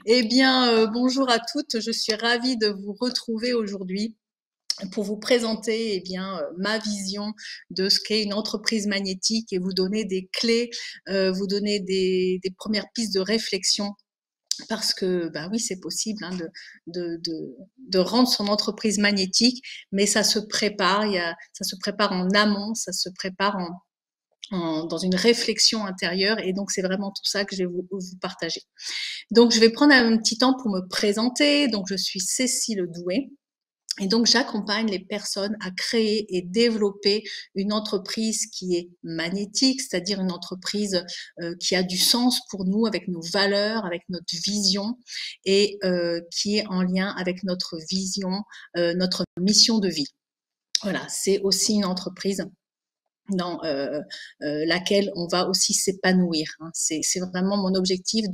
Eh bien, bonjour à toutes. Je suis ravie de vous retrouver aujourd'hui pour vous présenter, eh bien, ma vision de ce qu'est une entreprise magnétique et vous donner des clés, vous donner des premières pistes de réflexion parce que, bah oui, c'est possible, hein, de rendre son entreprise magnétique, mais ça se prépare, ça se prépare en amont, ça se prépare dans une réflexion intérieure et donc c'est vraiment tout ça que je vais vous partager. Donc, je vais prendre un petit temps pour me présenter. Donc, je suis Cécile Doué. Et donc, j'accompagne les personnes à créer et développer une entreprise qui est magnétique, c'est-à-dire une entreprise qui a du sens pour nous, avec nos valeurs, avec notre vision et qui est en lien avec notre vision, notre mission de vie. Voilà, c'est aussi une entreprise dans laquelle on va aussi s'épanouir. Hein. C'est vraiment mon objectif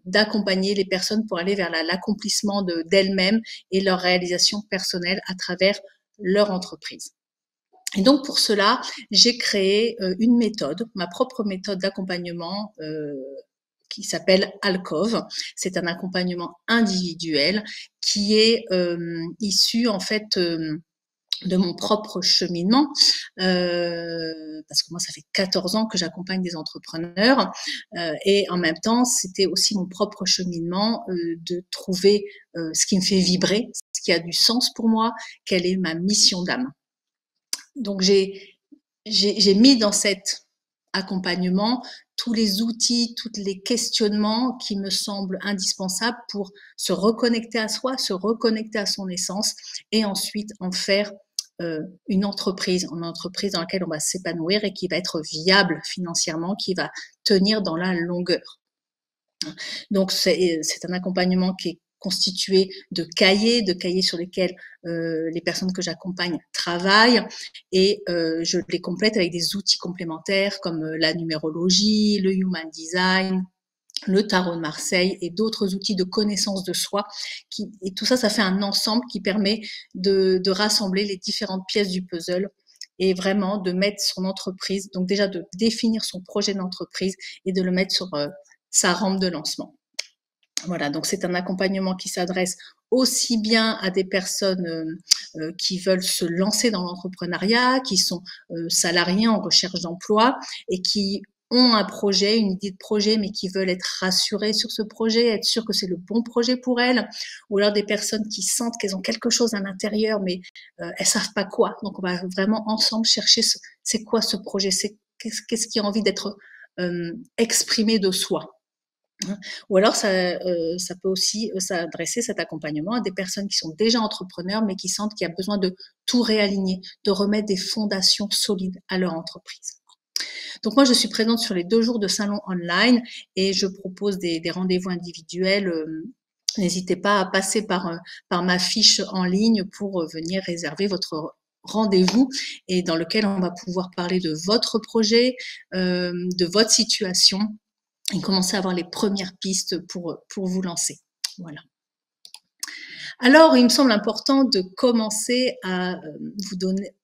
d'accompagner les personnes pour aller vers l'accomplissement d'elles-mêmes et leur réalisation personnelle à travers leur entreprise. Et donc pour cela, j'ai créé une méthode, ma propre méthode d'accompagnement qui s'appelle Alcove. C'est un accompagnement individuel qui est issu en fait de mon propre cheminement, parce que moi, ça fait 14 ans que j'accompagne des entrepreneurs, et en même temps, c'était aussi mon propre cheminement de trouver ce qui me fait vibrer, ce qui a du sens pour moi, quelle est ma mission d'âme. Donc, j'ai mis dans cet accompagnement tous les outils, tous les questionnements qui me semblent indispensables pour se reconnecter à soi, se reconnecter à son essence et ensuite en faire une entreprise dans laquelle on va s'épanouir et qui va être viable financièrement, qui va tenir dans la longueur. Donc c'est un accompagnement qui est constitué de cahiers sur lesquels les personnes que j'accompagne travaillent et je les complète avec des outils complémentaires comme la numérologie, le human design, le tarot de Marseille et d'autres outils de connaissance de soi. Et tout ça, ça fait un ensemble qui permet de rassembler les différentes pièces du puzzle et vraiment de mettre son entreprise, donc déjà de définir son projet d'entreprise et de le mettre sur sa rampe de lancement. Voilà, donc c'est un accompagnement qui s'adresse aussi bien à des personnes qui veulent se lancer dans l'entrepreneuriat, qui sont salariés en recherche d'emploi et qui ont un projet, une idée de projet, mais qui veulent être rassurées sur ce projet, être sûres que c'est le bon projet pour elles, ou alors des personnes qui sentent qu'elles ont quelque chose à l'intérieur, mais elles savent pas quoi. Donc on va vraiment ensemble chercher c'est quoi ce projet, qu'est-ce qui a envie d'être exprimé de soi. Ou alors ça peut aussi s'adresser cet accompagnement à des personnes qui sont déjà entrepreneurs, mais qui sentent qu'il y a besoin de tout réaligner, de remettre des fondations solides à leur entreprise. Donc moi, je suis présente sur les 2 jours de salon online et je propose des rendez-vous individuels. N'hésitez pas à passer par ma fiche en ligne pour venir réserver votre rendez-vous et dans lequel on va pouvoir parler de votre projet, de votre situation et commencer à avoir les premières pistes pour vous lancer. Voilà. Alors, il me semble important de commencer à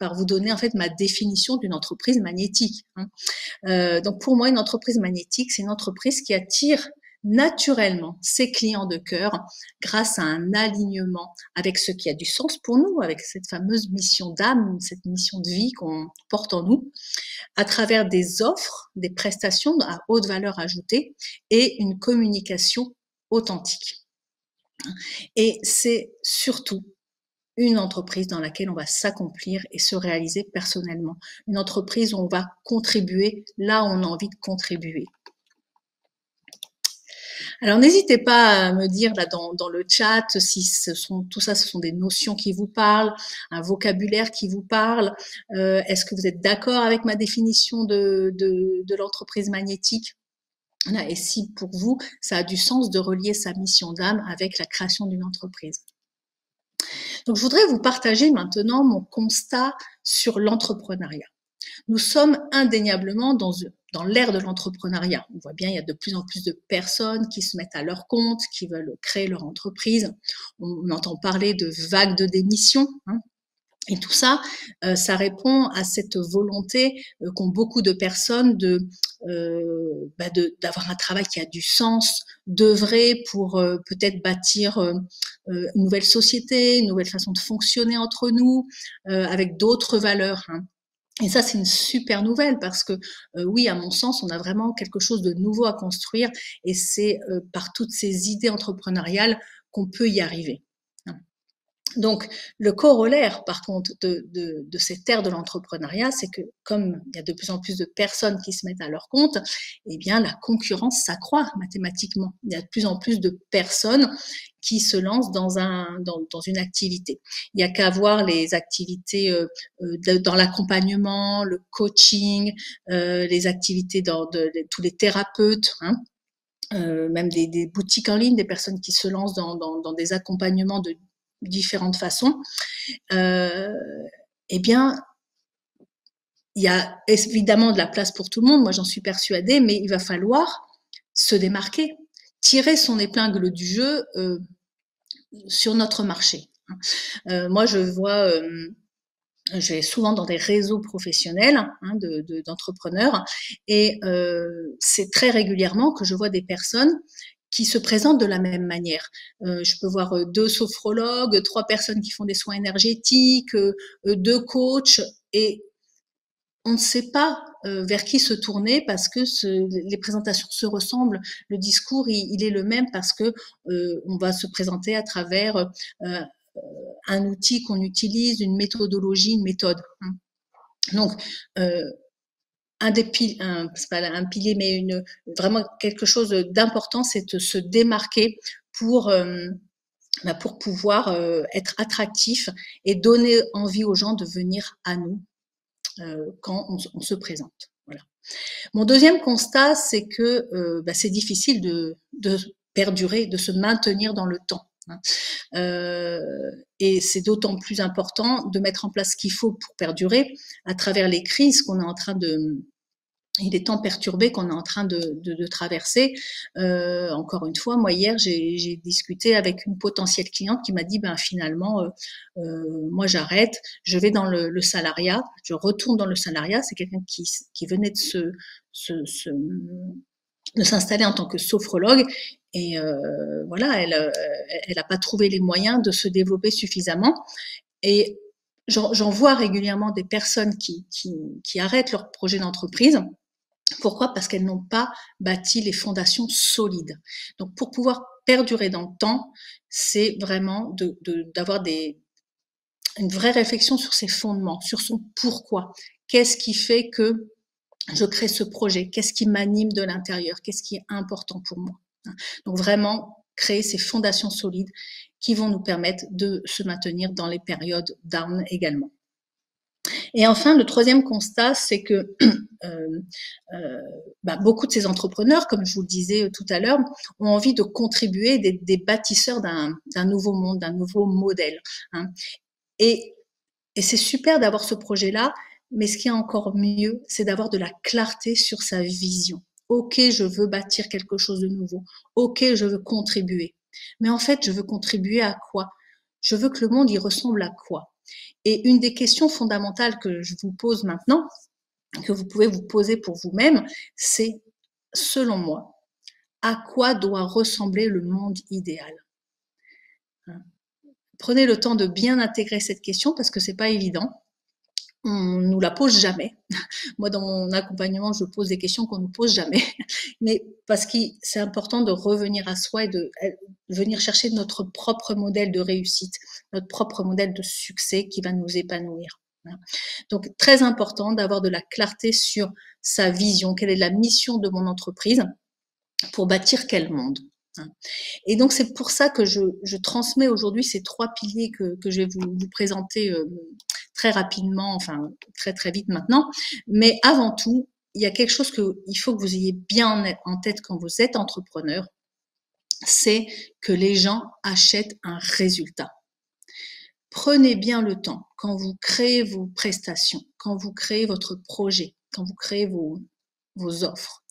par vous donner en fait ma définition d'une entreprise magnétique. Hein. Donc, pour moi, une entreprise magnétique, c'est une entreprise qui attire naturellement ses clients de cœur grâce à un alignement avec ce qui a du sens pour nous, avec cette fameuse mission d'âme, cette mission de vie qu'on porte en nous, à travers des offres, des prestations à haute valeur ajoutée et une communication authentique. Et c'est surtout une entreprise dans laquelle on va s'accomplir et se réaliser personnellement. Une entreprise où on va contribuer là où on a envie de contribuer. Alors n'hésitez pas à me dire là dans le chat si tout ça ce sont des notions qui vous parlent, un vocabulaire qui vous parle. Est-ce que vous êtes d'accord avec ma définition de l'entreprise magnétique? Et si pour vous, ça a du sens de relier sa mission d'âme avec la création d'une entreprise. Donc, je voudrais vous partager maintenant mon constat sur l'entrepreneuriat. Nous sommes indéniablement dans l'ère de l'entrepreneuriat. On voit bien, il y a de plus en plus de personnes qui se mettent à leur compte, qui veulent créer leur entreprise. On entend parler de vagues de démissions. Hein. Et tout ça, ça répond à cette volonté, qu'ont beaucoup de personnes d'avoir un travail qui a du sens, d'œuvrer pour, peut-être bâtir, une nouvelle société, une nouvelle façon de fonctionner entre nous, avec d'autres valeurs, hein. Et ça, c'est une super nouvelle parce que, oui, à mon sens, on a vraiment quelque chose de nouveau à construire et c'est, par toutes ces idées entrepreneuriales qu'on peut y arriver, hein. Donc, le corollaire, par contre, de cette ère de l'entrepreneuriat, c'est que comme il y a de plus en plus de personnes qui se mettent à leur compte, eh bien, la concurrence s'accroît mathématiquement. Il y a de plus en plus de personnes qui se lancent dans une activité. Il n'y a qu'à voir les activités dans l'accompagnement, le coaching, les activités tous les thérapeutes, hein, même des boutiques en ligne, des personnes qui se lancent dans des accompagnements de différentes façons, eh bien, il y a évidemment de la place pour tout le monde, moi j'en suis persuadée, mais il va falloir se démarquer, tirer son épingle du jeu sur notre marché. Moi, je vais souvent dans des réseaux professionnels, hein, d'entrepreneurs et c'est très régulièrement que je vois des personnes qui se présentent de la même manière. Je peux voir 2 sophrologues, 3 personnes qui font des soins énergétiques, 2 coachs et on ne sait pas vers qui se tourner parce que les présentations se ressemblent, le discours il est le même parce que on va se présenter à travers un outil qu'on utilise, une méthodologie, une méthode, hein. Donc, c'est pas un pilier, mais vraiment quelque chose d'important, c'est de se démarquer pour pouvoir être attractif et donner envie aux gens de venir à nous quand on se présente. Voilà. Mon deuxième constat, c'est que c'est difficile de perdurer, de se maintenir dans le temps, hein. Et c'est d'autant plus important de mettre en place ce qu'il faut pour perdurer à travers les crises qu'on est en train et les temps perturbés qu'on est en train de traverser. Encore une fois, moi hier, j'ai discuté avec une potentielle cliente qui m'a dit, ben finalement, moi j'arrête, je vais dans le salariat, je retourne dans le salariat. C'est quelqu'un qui venait de s'installer en tant que sophrologue et voilà, elle a pas trouvé les moyens de se développer suffisamment et j'en vois régulièrement des personnes qui arrêtent leur projet d'entreprise. Pourquoi? Parce qu'elles n'ont pas bâti les fondations solides. Donc pour pouvoir perdurer dans le temps, c'est vraiment d'avoir une vraie réflexion sur ses fondements, sur son pourquoi. Qu'est-ce qui fait que je crée ce projet? Qu'est-ce qui m'anime de l'intérieur? Qu'est-ce qui est important pour moi? Donc vraiment créer ces fondations solides qui vont nous permettre de se maintenir dans les périodes down également. Et enfin, le troisième constat, c'est que beaucoup de ces entrepreneurs, comme je vous le disais tout à l'heure, ont envie de contribuer, des bâtisseurs d'un nouveau monde, d'un nouveau modèle, hein. Et c'est super d'avoir ce projet-là, mais ce qui est encore mieux, c'est d'avoir de la clarté sur sa vision. Ok, je veux bâtir quelque chose de nouveau. Ok, je veux contribuer. Mais en fait, je veux contribuer à quoi? Je veux que le monde y ressemble à quoi? Et une des questions fondamentales que je vous pose maintenant, que vous pouvez vous poser pour vous-même, c'est, selon moi, à quoi doit ressembler le monde idéal? Prenez le temps de bien intégrer cette question parce que c'est pas évident. On nous la pose jamais. Moi, dans mon accompagnement, je pose des questions qu'on nous pose jamais, mais parce que c'est important de revenir à soi et de venir chercher notre propre modèle de réussite, notre propre modèle de succès qui va nous épanouir. Donc, très important d'avoir de la clarté sur sa vision, quelle est la mission de mon entreprise pour bâtir quel monde. Et donc, c'est pour ça que je transmets aujourd'hui ces 3 piliers que je vais vous présenter très rapidement, enfin très très vite maintenant. Mais avant tout, il y a quelque chose qu'il faut que vous ayez bien en tête quand vous êtes entrepreneur, c'est que les gens achètent un résultat. Prenez bien le temps, quand vous créez vos prestations, quand vous créez votre projet, quand vous créez vos offres,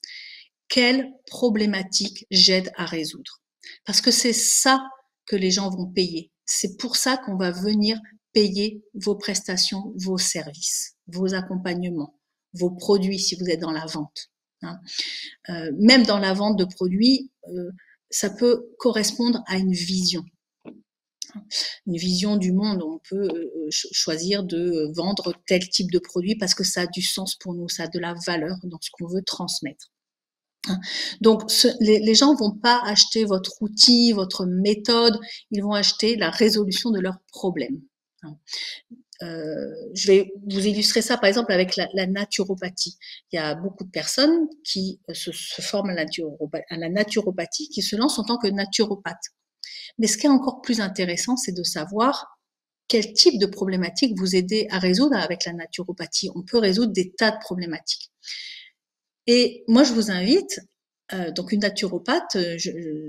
quelle problématique j'aide à résoudre? Parce que c'est ça que les gens vont payer. C'est pour ça qu'on va venir payer vos prestations, vos services, vos accompagnements, vos produits si vous êtes dans la vente. Hein. Même dans la vente de produits, ça peut correspondre à une vision du monde. On peut choisir de vendre tel type de produit parce que ça a du sens pour nous, ça a de la valeur dans ce qu'on veut transmettre. Donc, les gens vont pas acheter votre outil, votre méthode, ils vont acheter la résolution de leurs problèmes. Je vais vous illustrer ça par exemple avec la naturopathie. Il y a beaucoup de personnes qui se forment à la naturopathie, qui se lancent en tant que naturopathe. Mais ce qui est encore plus intéressant, c'est de savoir quel type de problématique vous aidez à résoudre avec la naturopathie. On peut résoudre des tas de problématiques. Et moi, je vous invite, donc une naturopathe,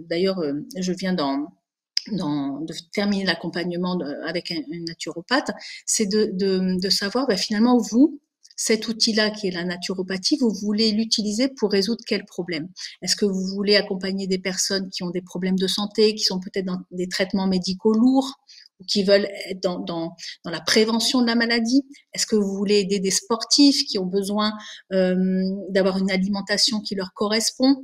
d'ailleurs, je viens de terminer l'accompagnement avec une naturopathe, c'est de savoir finalement vous, cet outil-là qui est la naturopathie, vous voulez l'utiliser pour résoudre quel problème? Est-ce que vous voulez accompagner des personnes qui ont des problèmes de santé, qui sont peut-être dans des traitements médicaux lourds, ou qui veulent être dans la prévention de la maladie? Est-ce que vous voulez aider des sportifs qui ont besoin d'avoir une alimentation qui leur correspond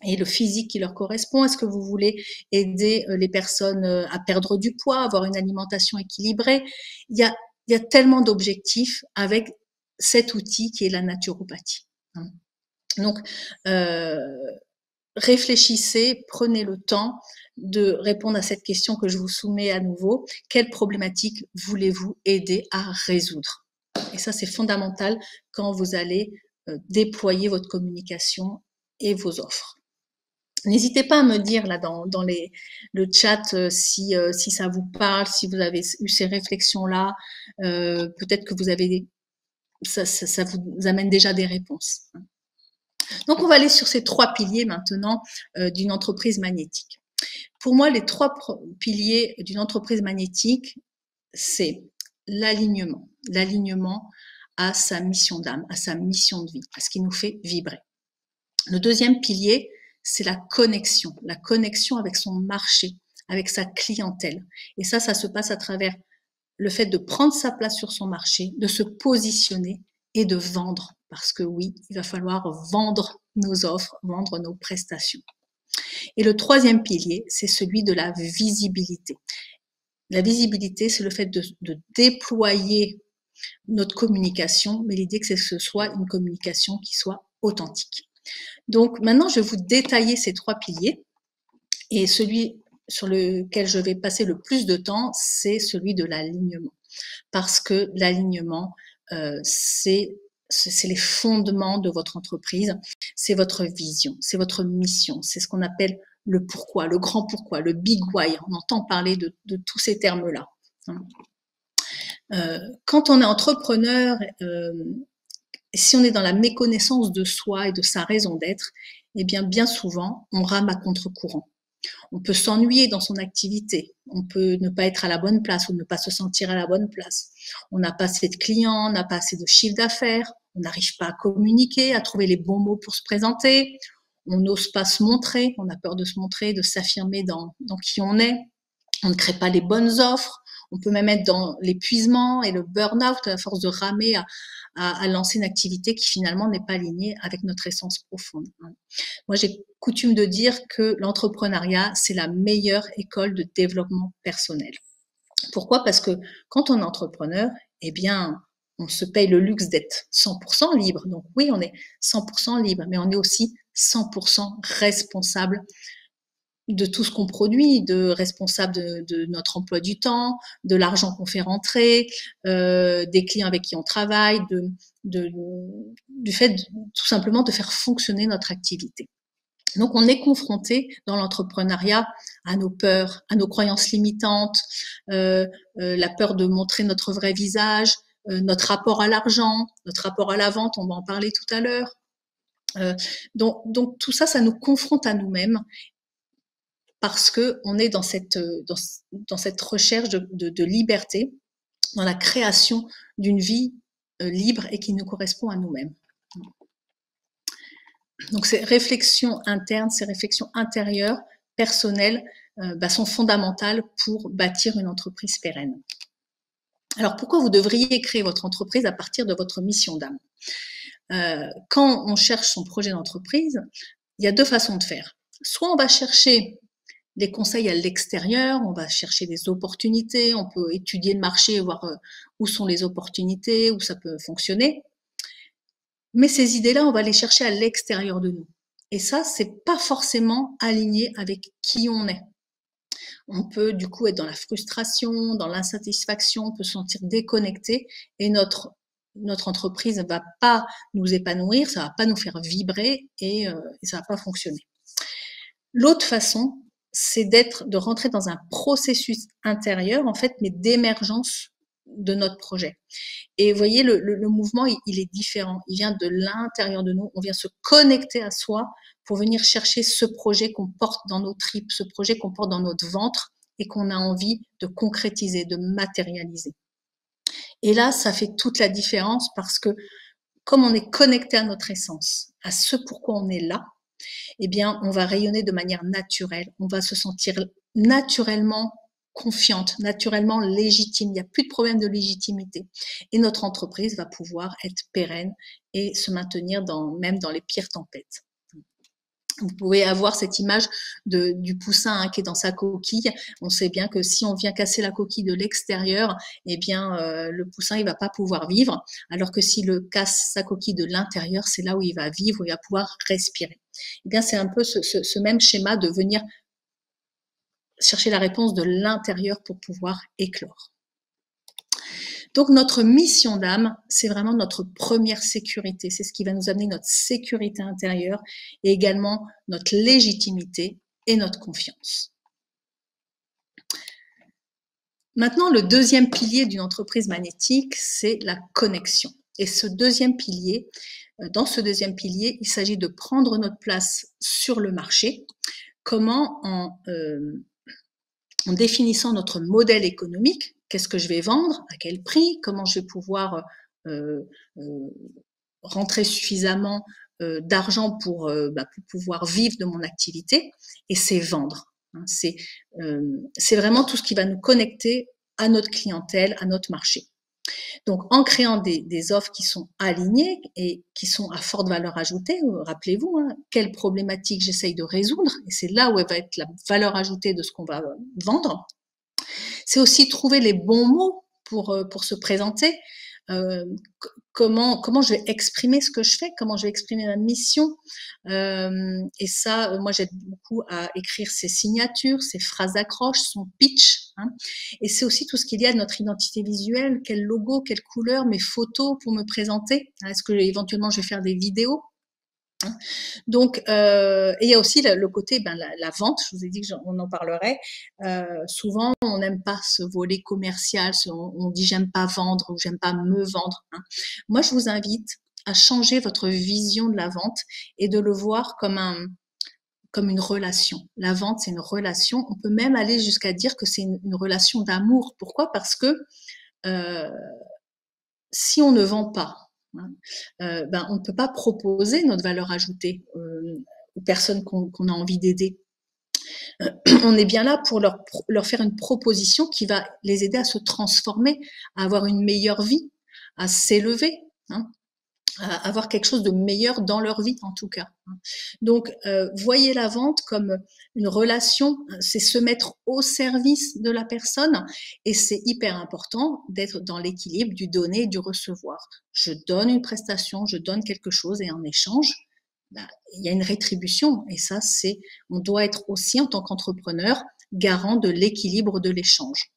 et le physique qui leur correspond? Est-ce que vous voulez aider les personnes à perdre du poids, avoir une alimentation équilibrée? Il y a tellement d'objectifs avec cet outil qui est la naturopathie. Donc, réfléchissez, prenez le temps de répondre à cette question que je vous soumets à nouveau. Quelle problématique voulez-vous aider à résoudre? Et ça, c'est fondamental quand vous allez déployer votre communication et vos offres. N'hésitez pas à me dire là dans le chat si ça vous parle, si vous avez eu ces réflexions-là. Peut-être que ça vous amène déjà des réponses. Donc, on va aller sur ces 3 piliers maintenant d'une entreprise magnétique. Pour moi, les 3 piliers d'une entreprise magnétique, c'est l'alignement. L'alignement à sa mission d'âme, à sa mission de vie, à ce qui nous fait vibrer. Le deuxième pilier, c'est la connexion avec son marché, avec sa clientèle. Et ça se passe à travers le fait de prendre sa place sur son marché, de se positionner et de vendre. Parce que oui, il va falloir vendre nos offres, vendre nos prestations. Et le troisième pilier, c'est celui de la visibilité. La visibilité, c'est le fait de déployer notre communication, mais l'idée que ce soit une communication qui soit authentique. Donc maintenant, je vais vous détailler ces 3 piliers et celui sur lequel je vais passer le plus de temps, c'est celui de l'alignement. Parce que l'alignement, c'est les fondements de votre entreprise, c'est votre vision, c'est votre mission, c'est ce qu'on appelle le pourquoi, le grand pourquoi, le big why. On entend parler de tous ces termes-là. Quand on est entrepreneur, si on est dans la méconnaissance de soi et de sa raison d'être, eh bien souvent, on rame à contre-courant. On peut s'ennuyer dans son activité, on peut ne pas être à la bonne place ou ne pas se sentir à la bonne place. On n'a pas assez de clients, on n'a pas assez de chiffre d'affaires, on n'arrive pas à communiquer, à trouver les bons mots pour se présenter, on n'ose pas se montrer, on a peur de se montrer, de s'affirmer dans qui on est, on ne crée pas les bonnes offres, on peut même être dans l'épuisement et le burn-out à force de ramer à lancer une activité qui finalement n'est pas alignée avec notre essence profonde. Moi, j'ai coutume de dire que l'entrepreneuriat, c'est la meilleure école de développement personnel. Pourquoi? Parce que quand on est entrepreneur, eh bien, on se paye le luxe d'être 100% libre. Donc oui, on est 100% libre, mais on est aussi 100% responsable de tout ce qu'on produit, responsable de notre emploi du temps, de l'argent qu'on fait rentrer, des clients avec qui on travaille, du fait tout simplement de faire fonctionner notre activité. Donc, on est confronté dans l'entrepreneuriat à nos peurs, à nos croyances limitantes, la peur de montrer notre vrai visage, notre rapport à l'argent, notre rapport à la vente, on va en parler tout à l'heure. Donc tout ça, ça nous confronte à nous-mêmes parce qu'on est dans cette recherche de liberté, dans la création d'une vie libre et qui nous correspond à nous-mêmes. Donc ces réflexions internes, ces réflexions intérieures, personnelles, sont fondamentales pour bâtir une entreprise pérenne. Alors, pourquoi vous devriez créer votre entreprise à partir de votre mission d'âme? Quand on cherche son projet d'entreprise, il y a 2 façons de faire. Soit on va chercher des conseils à l'extérieur, on va chercher des opportunités, on peut étudier le marché, voir où sont les opportunités, où ça peut fonctionner. Mais ces idées-là, on va les chercher à l'extérieur de nous. Et ça, c'est pas forcément aligné avec qui on est. On peut du coup être dans la frustration, dans l'insatisfaction, on peut se sentir déconnecté et notre entreprise ne va pas nous épanouir, ça va pas nous faire vibrer et ça va pas fonctionner. L'autre façon, c'est de rentrer dans un processus intérieur, en fait, mais d'émergence de notre projet. Et vous voyez, le mouvement, il est différent. Il vient de l'intérieur de nous. On vient se connecter à soi pour venir chercher ce projet qu'on porte dans nos tripes, ce projet qu'on porte dans notre ventre et qu'on a envie de concrétiser, de matérialiser. Et là, ça fait toute la différence parce que comme on est connecté à notre essence, à ce pourquoi on est là, eh bien, on va rayonner de manière naturelle. On va se sentir naturellement confiante, naturellement légitime. Il n'y a plus de problème de légitimité. Et notre entreprise va pouvoir être pérenne et se maintenir même dans les pires tempêtes. Vous pouvez avoir cette image du poussin qui est dans sa coquille. On sait bien que si on vient casser la coquille de l'extérieur, eh bien le poussin il va pas pouvoir vivre. Alors que s'il casse sa coquille de l'intérieur, c'est là où il va vivre, où il va pouvoir respirer. Eh bien c'est un peu ce même schéma de venir chercher la réponse de l'intérieur pour pouvoir éclore. Donc notre mission d'âme, c'est vraiment notre première sécurité. C'est ce qui va nous amener notre sécurité intérieure et également notre légitimité et notre confiance. Maintenant, le deuxième pilier d'une entreprise magnétique, c'est la connexion. Et ce deuxième pilier, dans ce deuxième pilier, il s'agit de prendre notre place sur le marché. Comment en définissant notre modèle économique, qu'est-ce que je vais vendre, à quel prix, comment je vais pouvoir rentrer suffisamment d'argent pour pouvoir vivre de mon activité, et c'est vendre. Hein, c'est vraiment tout ce qui va nous connecter à notre clientèle, à notre marché. Donc, en créant des offres qui sont alignées et qui sont à forte valeur ajoutée, rappelez-vous, hein, quelle problématique j'essaye de résoudre, et c'est là où elle va être la valeur ajoutée de ce qu'on va vendre. C'est aussi trouver les bons mots pour se présenter, comment je vais exprimer ce que je fais, comment je vais exprimer ma mission. Et ça, moi, j'aide beaucoup à écrire ses signatures, ses phrases d'accroche, son pitch. Hein. Et c'est aussi tout ce qu'il y a de notre identité visuelle, quel logo, quelle couleur, mes photos pour me présenter. Est-ce que éventuellement je vais faire des vidéos? Donc, et il y a aussi le côté, la vente. Je vous ai dit qu'on en parlerait. Souvent, on n'aime pas ce volet commercial. On dit j'aime pas vendre ou j'aime pas me vendre. Hein. Moi, je vous invite à changer votre vision de la vente et de le voir comme une relation. La vente, c'est une relation. On peut même aller jusqu'à dire que c'est une relation d'amour. Pourquoi? Parce que si on ne vend pas, hein, on ne peut pas proposer notre valeur ajoutée aux personnes qu'on a envie d'aider. On est bien là pour leur faire une proposition qui va les aider à se transformer, à avoir une meilleure vie, à s'élever, hein, à avoir quelque chose de meilleur dans leur vie en tout cas. Donc, voyez la vente comme une relation, c'est se mettre au service de la personne et c'est hyper important d'être dans l'équilibre du donner et du recevoir. Je donne une prestation, je donne quelque chose et en échange, il y a une rétribution et ça, on doit être aussi en tant qu'entrepreneur garant de l'équilibre de l'échange.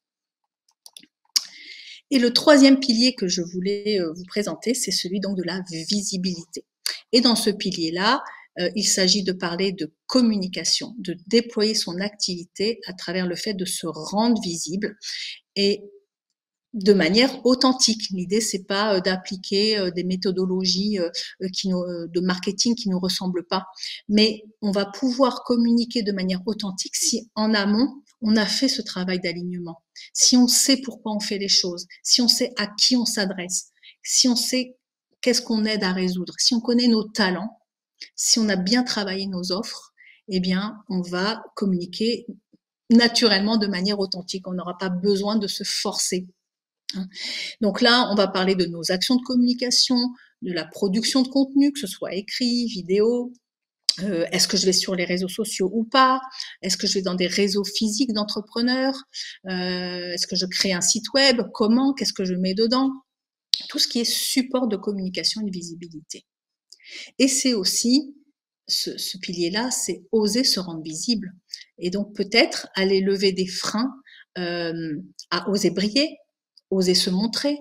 Et le troisième pilier que je voulais vous présenter, c'est celui donc de la visibilité. Et dans ce pilier-là, il s'agit de parler de communication, de déployer son activité à travers le fait de se rendre visible et de manière authentique. L'idée, c'est pas d'appliquer des méthodologies de marketing qui nous ressemblent pas, mais on va pouvoir communiquer de manière authentique si en amont, on a fait ce travail d'alignement. Si on sait pourquoi on fait les choses, si on sait à qui on s'adresse, si on sait qu'est-ce qu'on aide à résoudre, si on connaît nos talents, si on a bien travaillé nos offres, eh bien, on va communiquer naturellement de manière authentique. On n'aura pas besoin de se forcer. hein. Donc là, on va parler de nos actions de communication, de la production de contenu, que ce soit écrit, vidéo. Est-ce que je vais sur les réseaux sociaux ou pas? Est-ce que je vais dans des réseaux physiques d'entrepreneurs? Est-ce que je crée un site web? Comment? Qu'est-ce que je mets dedans? Tout ce qui est support de communication et de visibilité. Et c'est aussi, ce pilier-là, c'est oser se rendre visible. Et donc peut-être aller lever des freins à oser briller, oser se montrer.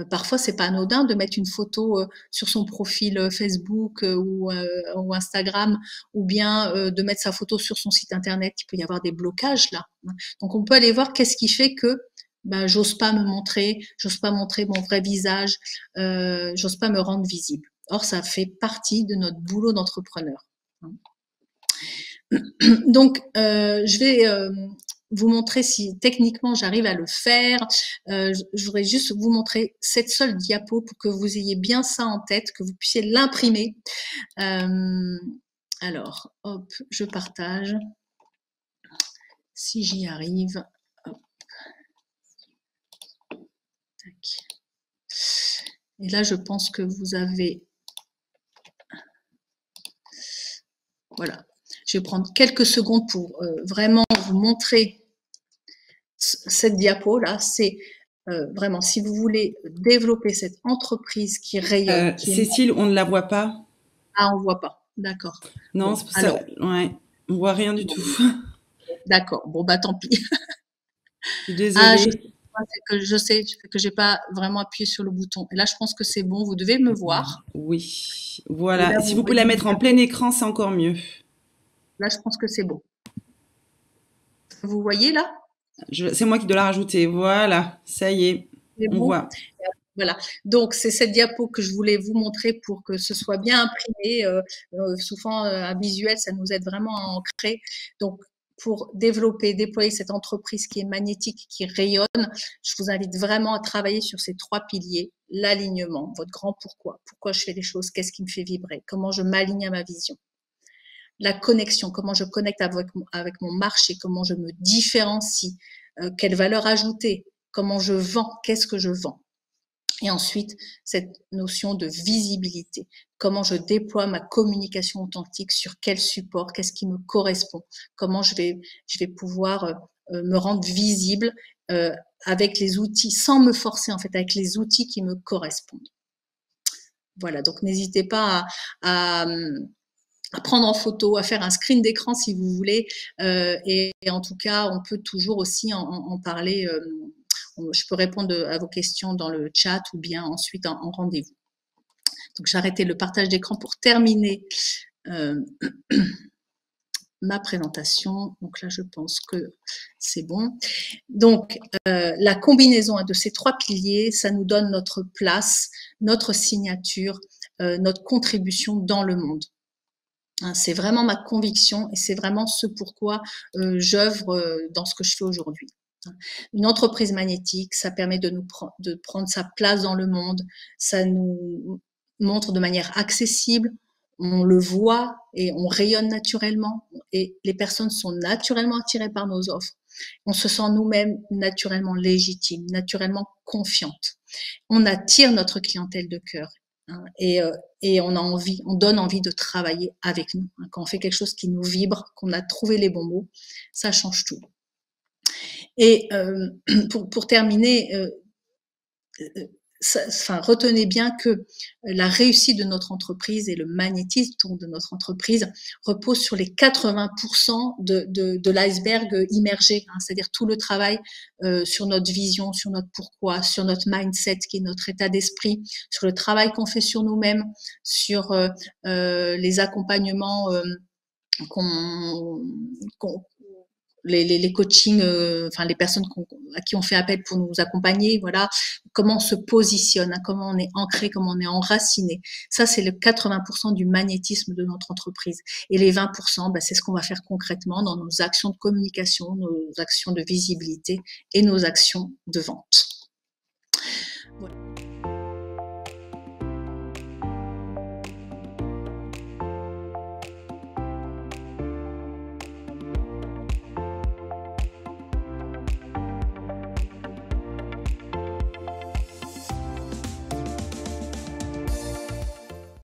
Parfois, c'est pas anodin de mettre une photo sur son profil Facebook ou Instagram, ou bien de mettre sa photo sur son site internet. Il peut y avoir des blocages là. Donc, on peut aller voir qu'est-ce qui fait que ben, j'ose pas me montrer, j'ose pas montrer mon vrai visage, j'ose pas me rendre visible. Or, ça fait partie de notre boulot d'entrepreneur. Donc, je vais vous montrer si techniquement j'arrive à le faire. Je voudrais juste vous montrer cette seule diapo pour que vous ayez bien ça en tête, que vous puissiez l'imprimer. Alors, hop, je partage. Si j'y arrive. Hop. Tac. Et là, je pense que vous avez... Voilà. Je vais prendre quelques secondes pour vraiment vous montrer cette diapo-là. C'est vraiment, si vous voulez développer cette entreprise qui rayonne. Cécile, on ne la voit pas. Ah, on ne voit pas. D'accord. Non, bon, c'est pour ça. Ouais, on voit rien du tout. D'accord. Bon, bah tant pis. Je suis désolée. Je sais que j'ai pas vraiment appuyé sur le bouton. Et là, je pense que c'est bon. Vous devez me voir. Oui, voilà. Là, Si vous pouvez la mettre en plein écran, c'est encore mieux. Là, je pense que c'est bon. Vous voyez là? C'est moi qui dois la rajouter. Voilà, ça y est, on bon. voit. Voilà. Donc, c'est cette diapo que je voulais vous montrer pour que ce soit bien imprimé. Souvent, un visuel, ça nous aide vraiment à ancrer. Donc, pour développer, déployer cette entreprise qui est magnétique, qui rayonne, je vous invite vraiment à travailler sur ces 3 piliers. L'alignement, votre grand pourquoi. Pourquoi je fais les choses? Qu'est-ce qui me fait vibrer? Comment je m'aligne à ma vision? La connexion, comment je connecte avec mon marché? Comment je me différencie? Quelle valeur ajoutée? Comment je vends? Qu'est-ce que je vends? Et ensuite, cette notion de visibilité. Comment je déploie ma communication authentique, sur quel support, qu'est-ce qui me correspond, comment je vais pouvoir me rendre visible avec les outils, sans me forcer en fait, avec les outils qui me correspondent. Voilà, donc n'hésitez pas à prendre en photo, à faire un screen d'écran si vous voulez. Et en tout cas, on peut toujours aussi en parler. Je peux répondre à vos questions dans le chat ou bien ensuite en rendez-vous. Donc, j'ai arrêté le partage d'écran pour terminer ma présentation. Donc là, je pense que c'est bon. Donc, la combinaison de ces 3 piliers, ça nous donne notre place, notre signature, notre contribution dans le monde. C'est vraiment ma conviction et c'est vraiment ce pourquoi j'œuvre dans ce que je fais aujourd'hui. Une entreprise magnétique, ça permet de prendre sa place dans le monde, ça nous montre de manière accessible, on le voit et on rayonne naturellement et les personnes sont naturellement attirées par nos offres. On se sent nous-mêmes naturellement légitimes, naturellement confiantes. On attire notre clientèle de cœur. Et on donne envie de travailler avec nous. Quand on fait quelque chose qui nous vibre, qu'on a trouvé les bons mots, ça change tout. Et pour terminer, retenez bien que la réussite de notre entreprise et le magnétisme de notre entreprise repose sur les 80% de l'iceberg immergé, c'est-à-dire tout le travail sur notre vision, sur notre pourquoi, sur notre mindset qui est notre état d'esprit, sur le travail qu'on fait sur nous-mêmes, sur les accompagnements les coachings, les personnes à qui on fait appel pour nous accompagner, voilà, comment on se positionne, comment on est ancré, comment on est enraciné. Ça, c'est le 80% du magnétisme de notre entreprise. Et les 20%, c'est ce qu'on va faire concrètement dans nos actions de communication, nos actions de visibilité et nos actions de vente.